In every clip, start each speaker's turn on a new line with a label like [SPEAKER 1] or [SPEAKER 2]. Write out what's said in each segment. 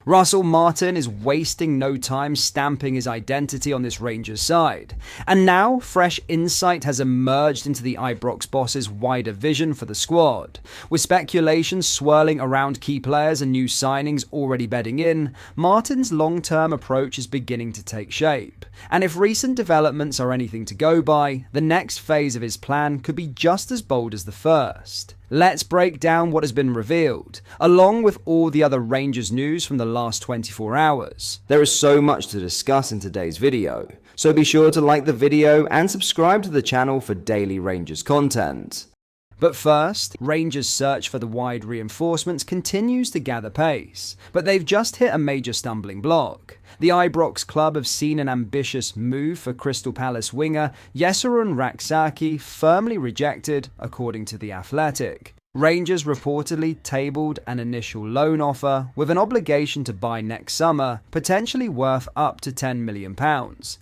[SPEAKER 1] Russell Martin is wasting no time stamping his identity on this Rangers side. And now, fresh insight has emerged into the Ibrox boss's wider vision for the squad. With speculation swirling around key players and new signings already bedding in, Martin's long-term approach is beginning to take shape. And if recent developments are anything to go by, the next phase of his plan could be just as bold as the first. Let's break down what has been revealed, along with all the other Rangers news from the last 24 hours.
[SPEAKER 2] There is so much to discuss in today's video, so be sure to like the video and subscribe to the channel for daily Rangers content.
[SPEAKER 1] But first, Rangers' search for the wide reinforcements continues to gather pace, but they've just hit a major stumbling block. The Ibrox club have seen an ambitious move for Crystal Palace winger Yesurun Rascin firmly rejected, according to The Athletic. Rangers reportedly tabled an initial loan offer with an obligation to buy next summer, potentially worth up to £10 million,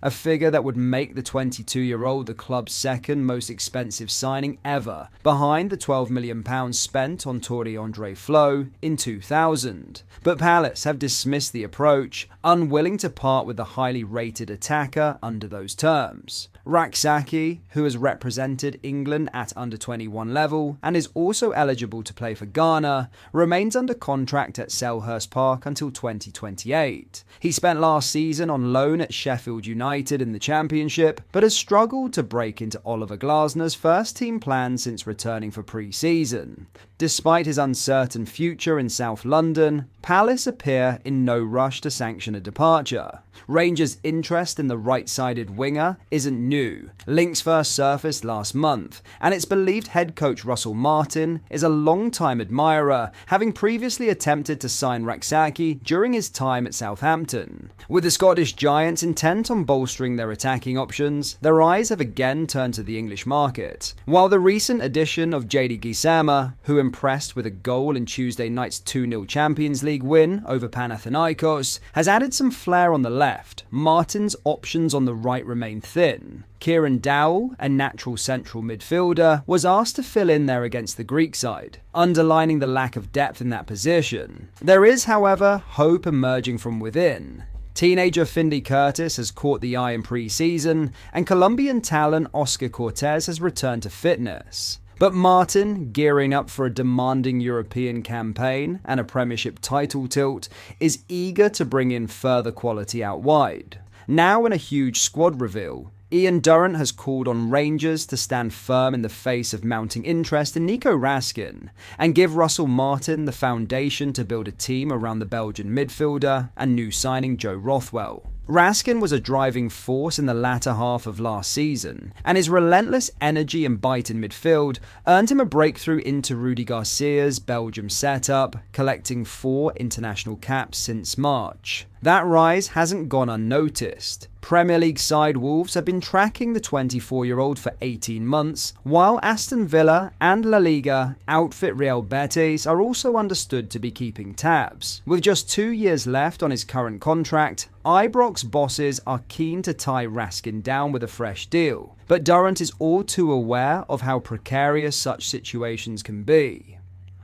[SPEAKER 1] a figure that would make the 22-year-old the club's second most expensive signing ever, behind the £12 million spent on Torre Andre Flo in 2000. But Palace have dismissed the approach, unwilling to part with the highly rated attacker under those terms. Rascin, who has represented England at under-21 level and is also eligible to play for Ghana, remains under contract at Selhurst Park until 2028. He spent last season on loan at Sheffield United in the Championship, but has struggled to break into Oliver Glasner's first-team plan since returning for pre-season. Despite his uncertain future in South London, Palace appear in no rush to sanction a departure. Rangers' interest in the right-sided winger isn't new. Links first surfaced last month, and it's believed head coach Russell Martin is a long-time admirer, having previously attempted to sign Rascin during his time at Southampton. With the Scottish Giants intent on bolstering their attacking options, their eyes have again turned to the English market. While the recent addition of JD Gisama, who impressed with a goal in Tuesday night's 2-0 Champions League win over Panathinaikos, has added some flair on the left, Martin's options on the right remain thin. Kieran Dowell, a natural central midfielder, was asked to fill in there against the Greek side, underlining the lack of depth in that position. There is, however, hope emerging from within. Teenager Finley Curtis has caught the eye in pre-season, and Colombian talent Oscar Cortez has returned to fitness. But Martin, gearing up for a demanding European campaign and a Premiership title tilt, is eager to bring in further quality out wide. Now in a huge squad reveal, Ian Durrant has called on Rangers to stand firm in the face of mounting interest in Nico Rascin and give Russell Martin the foundation to build a team around the Belgian midfielder and new signing Joe Rothwell. Rascin was a driving force in the latter half of last season, and his relentless energy and bite in midfield earned him a breakthrough into Rudi Garcia's Belgium setup, collecting 4 international caps since March. That rise hasn't gone unnoticed. Premier League side Wolves have been tracking the 24-year-old for 18 months, while Aston Villa and La Liga outfit Real Betis are also understood to be keeping tabs. With just 2 years left on his current contract, Ibrox bosses are keen to tie Rascin down with a fresh deal, but Durrant is all too aware of how precarious such situations can be.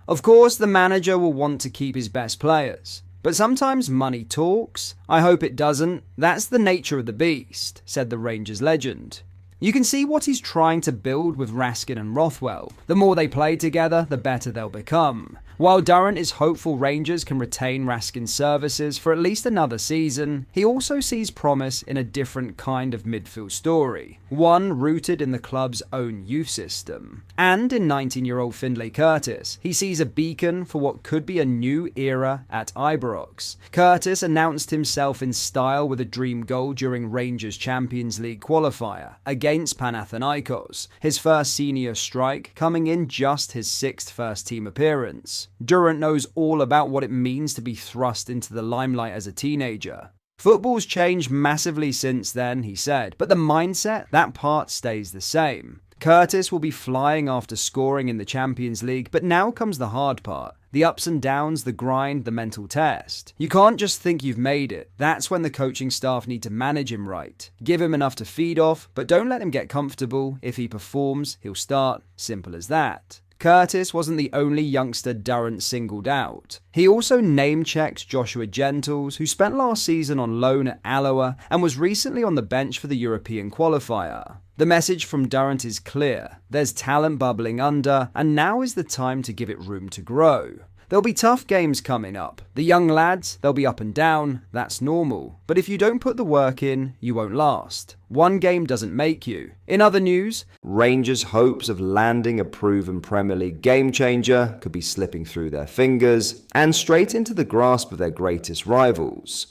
[SPEAKER 1] Of course, the manager will want to keep his best players, but sometimes money talks. I hope it doesn't. That's the nature of the beast, said the Rangers legend. You can see what he's trying to build with Rascin and Rothwell. The more they play together, the better they'll become. While Durrant is hopeful Rangers can retain Raskin's services for at least another season, he also sees promise in a different kind of midfield story, one rooted in the club's own youth system. And in 19-year-old Finlay Curtis, he sees a beacon for what could be a new era at Ibrox. Curtis announced himself in style with a dream goal during Rangers' Champions League qualifier against Panathinaikos, his first senior strike coming in just his 6th first-team appearance. Durrant knows all about what it means to be thrust into the limelight as a teenager. Football's changed massively since then, he said, but the mindset, that part stays the same. Curtis will be flying after scoring in the Champions League, but now comes the hard part. The ups and downs, the grind, the mental test. You can't just think you've made it. That's when the coaching staff need to manage him right. Give him enough to feed off, but don't let him get comfortable. If he performs, he'll start. Simple as that. Curtis wasn't the only youngster Durrant singled out. He also name-checked Joshua Gentles, who spent last season on loan at Alloa and was recently on the bench for the European qualifier. The message from Durrant is clear. There's talent bubbling under, and now is the time to give it room to grow. There'll be tough games coming up. The young lads, they'll be up and down, that's normal. But if you don't put the work in, you won't last. One game doesn't make you. In other news,
[SPEAKER 2] Rangers' hopes of landing a proven Premier League game changer could be slipping through their fingers and straight into the grasp of their greatest rivals.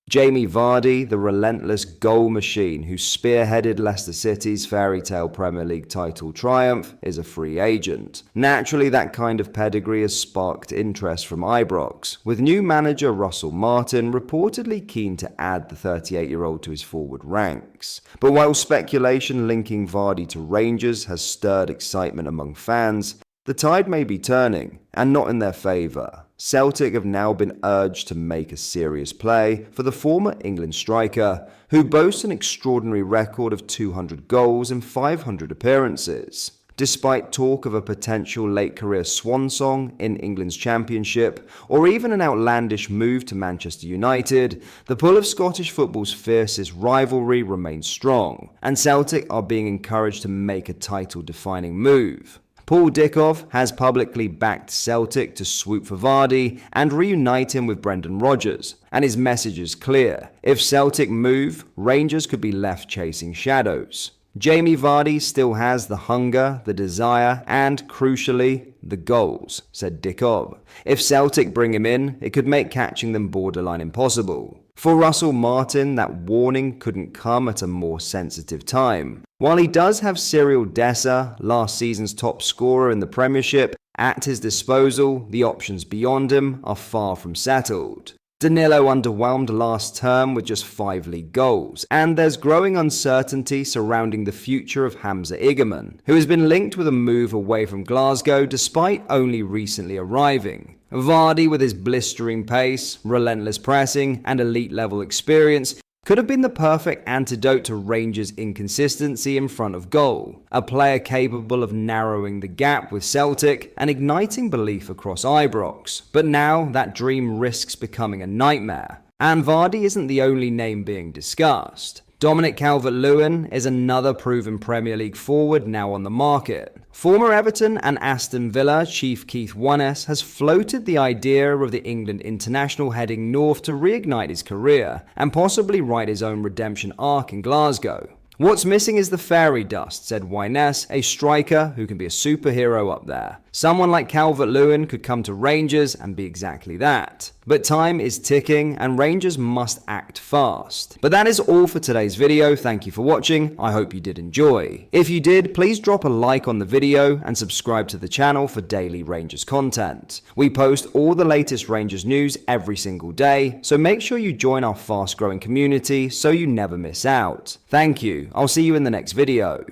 [SPEAKER 2] Jamie Vardy, the relentless goal machine who spearheaded Leicester City's fairy tale Premier League title triumph, is a free agent. Naturally, that kind of pedigree has sparked interest from Ibrox, with new manager Russel reportedly keen to add the 38-year-old to his forward ranks. But while speculation linking Vardy to Rangers has stirred excitement among fans, the tide may be turning, and not in their favour. Celtic have now been urged to make a serious play for the former England striker, who boasts an extraordinary record of 200 goals and 500 appearances. Despite talk of a potential late-career swan song in England's Championship, or even an outlandish move to Manchester United, the pull of Scottish football's fiercest rivalry remains strong, and Celtic are being encouraged to make a title-defining move. Paul Dickov has publicly backed Celtic to swoop for Vardy and reunite him with Brendan Rodgers, and his message is clear. If Celtic move, Rangers could be left chasing shadows. Jamie Vardy still has the hunger, the desire, and, crucially, the goals, said Dickov. If Celtic bring him in, it could make catching them borderline impossible. For Russell, that warning couldn't come at a more sensitive time. While he does have Cyril Dessers, last season's top scorer in the Premiership, at his disposal, the options beyond him are far from settled. Danilo underwhelmed last term with just 5 league goals, and there's growing uncertainty surrounding the future of Hamza Igerman, who has been linked with a move away from Glasgow despite only recently arriving. Vardy, with his blistering pace, relentless pressing, and elite-level experience, could have been the perfect antidote to Rangers' inconsistency in front of goal, a player capable of narrowing the gap with Celtic and igniting belief across Ibrox. But now that dream risks becoming a nightmare, and Vardy isn't the only name being discussed. Dominic Calvert-Lewin is another proven Premier League forward now on the market. Former Everton and Aston Villa chief Keith Wannes has floated the idea of the England international heading north to reignite his career and possibly write his own redemption arc in Glasgow. What's missing is the fairy dust, said Wannes, a striker who can be a superhero up there. Someone like Calvert-Lewin could come to Rangers and be exactly that. But time is ticking and Rangers must act fast. But that is all for today's video. Thank you for watching. I hope you did enjoy. If you did, please drop a like on the video and subscribe to the channel for daily Rangers content. We post all the latest Rangers news every single day, so make sure you join our fast growing community so you never miss out. Thank you. I'll see you in the next video.